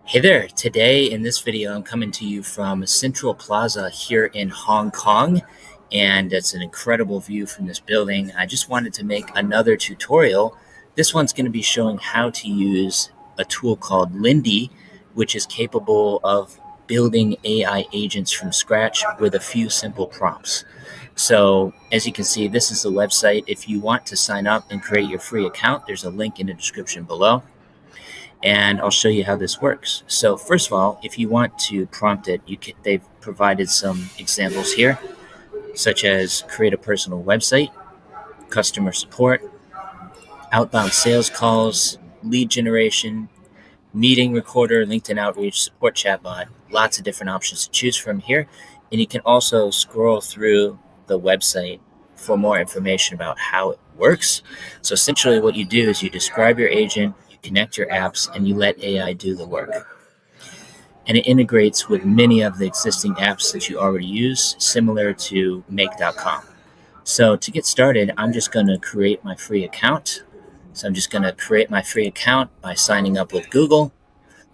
Hey there. Today in this video, I'm coming to you from Central Plaza here in Hong Kong, and it's an incredible view from this building. I just wanted to make another tutorial. This one's going to be showing how to use a tool called Lindy, which is capable of building AI agents from scratch with a few simple prompts. So as you can see, this is the website. If you want to sign up and create your free account, there's a link in the description below, and I'll show you how this works. So first of all, if you want to prompt it, they've provided some examples here, such as create a personal website, customer support, outbound sales calls, lead generation, meeting recorder, LinkedIn outreach, support chatbot, lots of different options to choose from here. And you can also scroll through the website for more information about how it works. So essentially what you do is you describe your agent, you connect your apps, and you let AI do the work. And it integrates with many of the existing apps that you already use, similar to make.com. So to get started, I'm just going to create my free account. So I'm just going to create my free account by signing up with Google.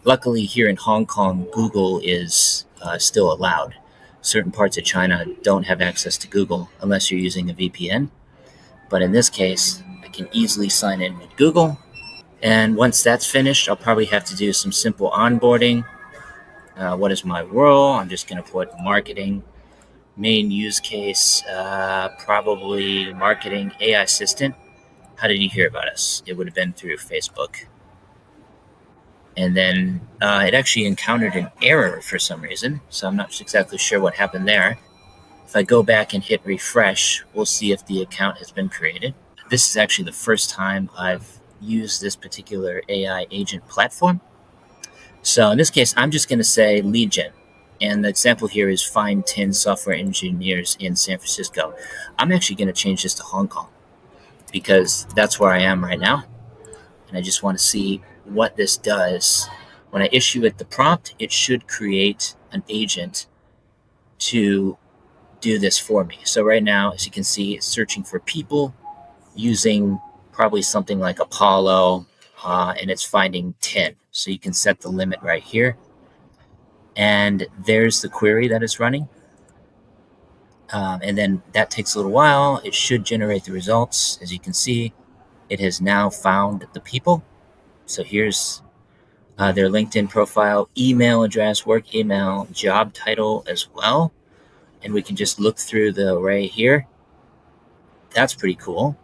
Luckily, here in Hong Kong, Google is still allowed. Certain parts of China don't have access to Google unless you're using a VPN. But in this case, I can easily sign in with Google. And once that's finished, I'll probably have to do some simple onboarding. What is my role? I'm just going to put marketing. Main use case, probably marketing AI assistant. How did you hear about us? It would have been through Facebook. And then it actually encountered an error for some reason, so I'm not exactly sure what happened there. If I go back and hit refresh, we'll see if the account has been created. This is actually the first time I've used this particular AI agent platform. So in this case, I'm just going to say lead gen. And the example here is find 10 software engineers in San Francisco. I'm actually going to change this to Hong Kong because that's where I am right now. And I just want to see what this does. When I issue it the prompt, it should create an agent to do this for me. So right now, as you can see, it's searching for people using probably something like Apollo, and it's finding 10. So you can set the limit right here. And there's the query that it's running. And then that takes a little while. It should generate the results. As you can see, it has now found the people. So here's their LinkedIn profile, email address, work email, job title as well. And we can just look through the array here. That's pretty cool.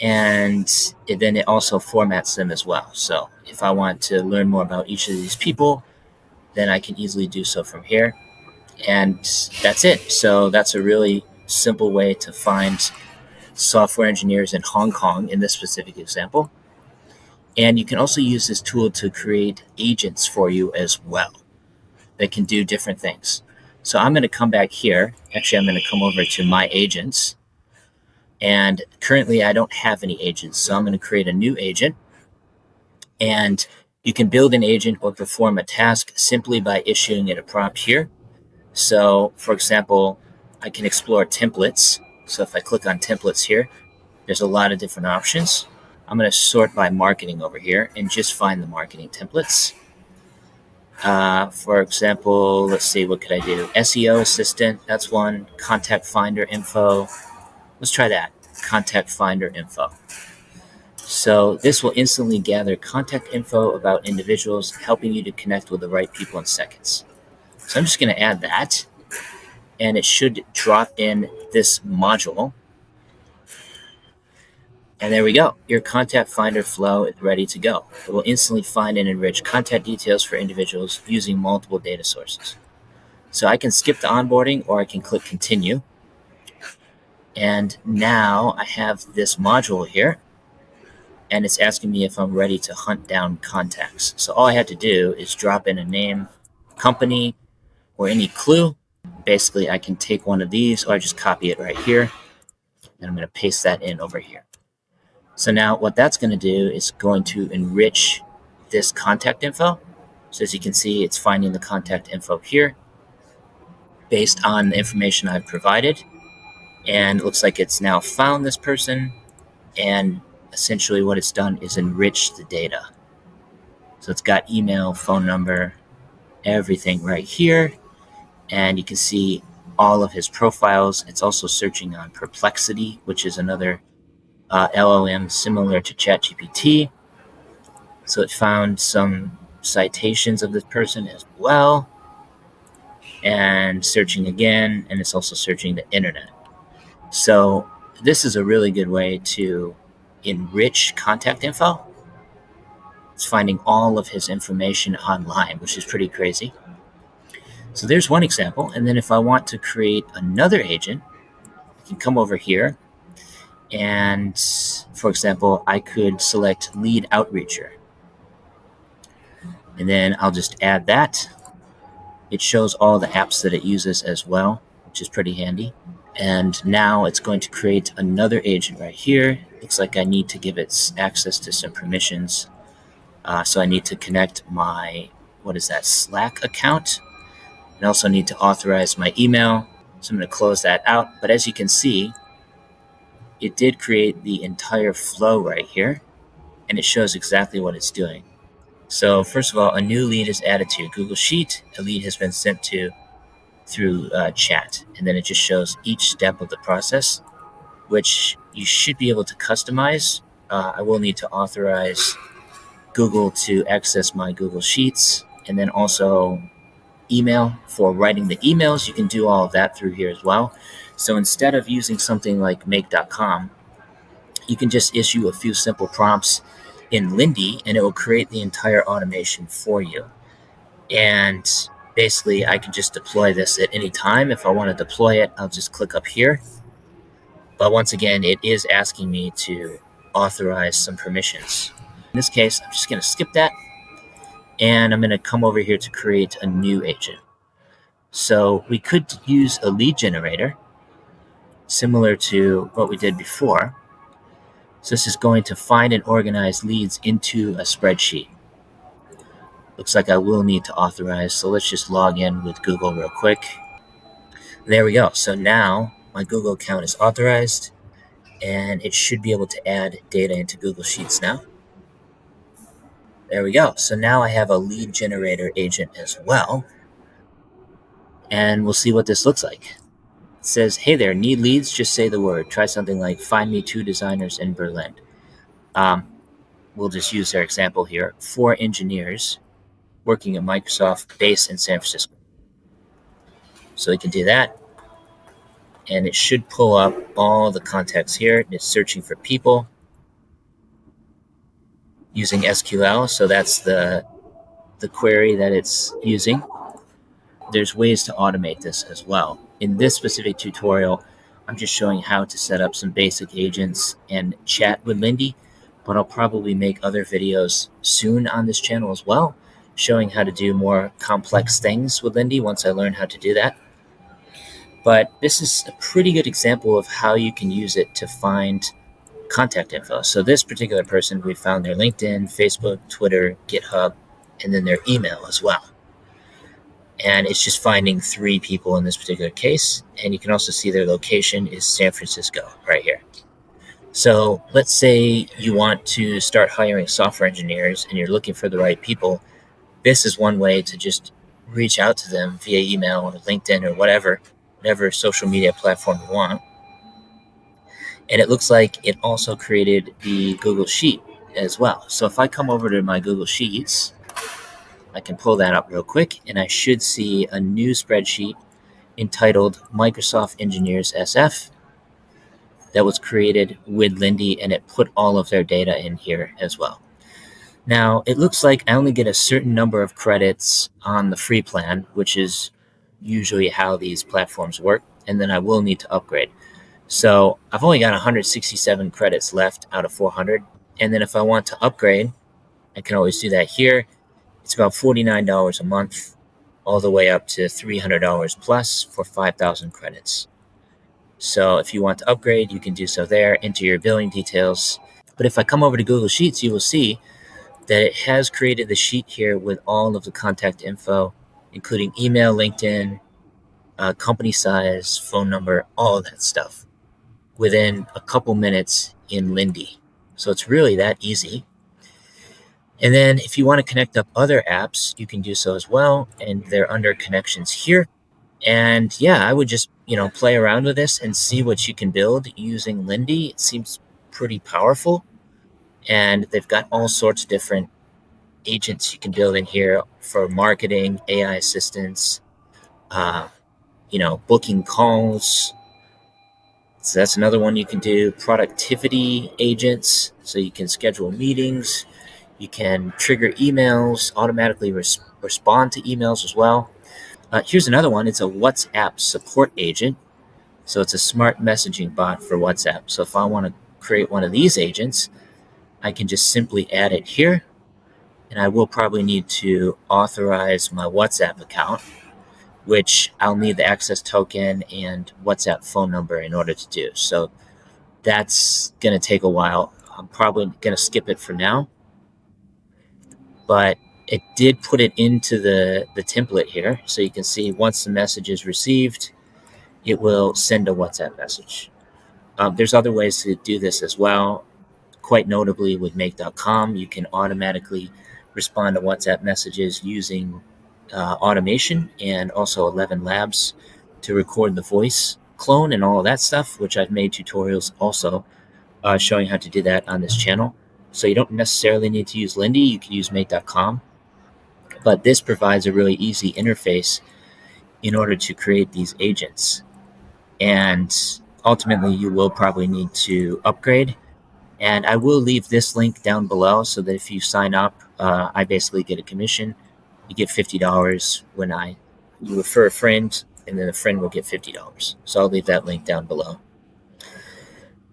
And then it also formats them as well. So if I want to learn more about each of these people, then I can easily do so from here. And that's it. So that's a really simple way to find software engineers in Hong Kong in this specific example. And you can also use this tool to create agents for you as well that can do different things. So I'm going to come back here. Actually, I'm going to come over to my agents. And currently I don't have any agents. So I'm going to create a new agent. And you can build an agent or perform a task simply by issuing it a prompt here. So for example, I can explore templates. So if I click on templates here, there's a lot of different options. I'm going to sort by marketing over here and just find the marketing templates. For example, let's see, what could I do? SEO assistant, that's one. Contact finder info. Let's try that. Contact finder info. So this will instantly gather contact info about individuals, helping you to connect with the right people in seconds. So I'm just going to add that, and it should drop in this module. And there we go. Your contact finder flow is ready to go. It will instantly find and enrich contact details for individuals using multiple data sources. So I can skip the onboarding or I can click continue. And now I have this module here, and it's asking me if I'm ready to hunt down contacts. So all I have to do is drop in a name, company, or any clue. Basically, I can take one of these, or I just copy it right here, and I'm going to paste that in over here. So now what that's going to do is going to enrich this contact info. So as you can see, it's finding the contact info here based on the information I've provided. And it looks like it's now found this person, and essentially what it's done is enrich the data. So it's got email, phone number, everything right here. And you can see all of his profiles. It's also searching on Perplexity, which is another LLM similar to ChatGPT. So it found some citations of this person as well, and searching again, and it's also searching the internet. So this is a really good way to enrich contact info. It's finding all of his information online, which is pretty crazy. So there's one example. And then if I want to create another agent, I can come over here and, for example, I could select lead outreacher. And then I'll just add that. It shows all the apps that it uses as well, which is pretty handy. And now it's going to create another agent right here. Looks like I need to give it access to some permissions. So I need to connect my, Slack account. And also need to authorize my email. So I'm going to close that out. But as you can see, it did create the entire flow right here. And it shows exactly what it's doing. So first of all, a new lead is added to your Google Sheet. A lead has been sent to through chat. And then it just shows each step of the process, which you should be able to customize. I will need to authorize Google to access my Google Sheets, and then also email for writing the emails. You can do all of that through here as well. So instead of using something like make.com, you can just issue a few simple prompts in Lindy, and it will create the entire automation for you. And basically, I can just deploy this at any time. If I want to deploy it, I'll just click up here. But once again, it is asking me to authorize some permissions. In this case, I'm just going to skip that. And I'm going to come over here to create a new agent. So we could use a lead generator, similar to what we did before. So this is going to find and organize leads into a spreadsheet. Looks like I will need to authorize, so let's just log in with Google real quick. There we go. So now my Google account is authorized, and it should be able to add data into Google Sheets now. There we go. So now I have a lead generator agent as well, and we'll see what this looks like. It says, hey there, need leads? Just say the word. Try something like find me 2 designers in Berlin. We'll just use our example here. 4 engineers working at Microsoft based in San Francisco. So we can do that. And it should pull up all the contacts here. It's searching for people using SQL. So that's the query that it's using. There's ways to automate this as well. In this specific tutorial, I'm just showing how to set up some basic agents and chat with Lindy, but I'll probably make other videos soon on this channel as well, showing how to do more complex things with Lindy once I learn how to do that. But this is a pretty good example of how you can use it to find contact info. So this particular person, we found their LinkedIn, Facebook, Twitter, GitHub, and then their email as well. And it's just finding 3 people in this particular case. And you can also see their location is San Francisco right here. So let's say you want to start hiring software engineers and you're looking for the right people. This is one way to just reach out to them via email or LinkedIn or whatever social media platform you want. And it looks like it also created the Google Sheet as well. So if I come over to my Google Sheets, I can pull that up real quick, and I should see a new spreadsheet entitled Microsoft Engineers SF that was created with Lindy, and it put all of their data in here as well. Now, it looks like I only get a certain number of credits on the free plan, which is usually how these platforms work, and then I will need to upgrade. So I've only got 167 credits left out of 400, and then if I want to upgrade, I can always do that here. It's about $49 a month, all the way up to $300 plus for 5,000 credits. So if you want to upgrade, you can do so there, enter your billing details. But if I come over to Google Sheets, you will see that it has created the sheet here with all of the contact info, including email, LinkedIn, company size, phone number, all of that stuff within a couple minutes in Lindy. So it's really that easy. And then if you want to connect up other apps, you can do so as well. And they're under connections here. And yeah, I would just, play around with this and see what you can build using Lindy. It seems pretty powerful. And they've got all sorts of different agents you can build in here for marketing, AI assistance, uh, booking calls. So that's another one you can do. Productivity agents, so you can schedule meetings. You can trigger emails, automatically respond to emails as well. Here's another one. It's a WhatsApp support agent. So it's a smart messaging bot for WhatsApp. So if I want to create one of these agents, I can just simply add it here. And I will probably need to authorize my WhatsApp account, which I'll need the access token and WhatsApp phone number in order to do. So that's going to take a while. I'm probably going to skip it for now, but it did put it into the template here. So you can see once the message is received, it will send a WhatsApp message. There's other ways to do this as well. Quite notably with make.com, you can automatically respond to WhatsApp messages using automation, and also 11 Labs to record the voice clone and all of that stuff, which I've made tutorials also showing how to do that on this channel. So you don't necessarily need to use Lindy, you can use make.com, but this provides a really easy interface in order to create these agents. And ultimately, you will probably need to upgrade. And I will leave this link down below so that if you sign up, I basically get a commission. You get $50 when you refer a friend, and then a friend will get $50. So I'll leave that link down below.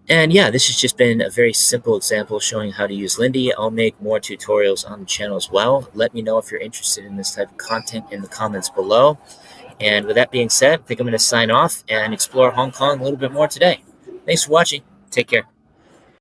And yeah, this has just been a very simple example showing how to use Lindy. I'll make more tutorials on the channel as well. Let me know if you're interested in this type of content in the comments below. And with that being said, I think I'm going to sign off and explore Hong Kong a little bit more today. Thanks for watching. Take care.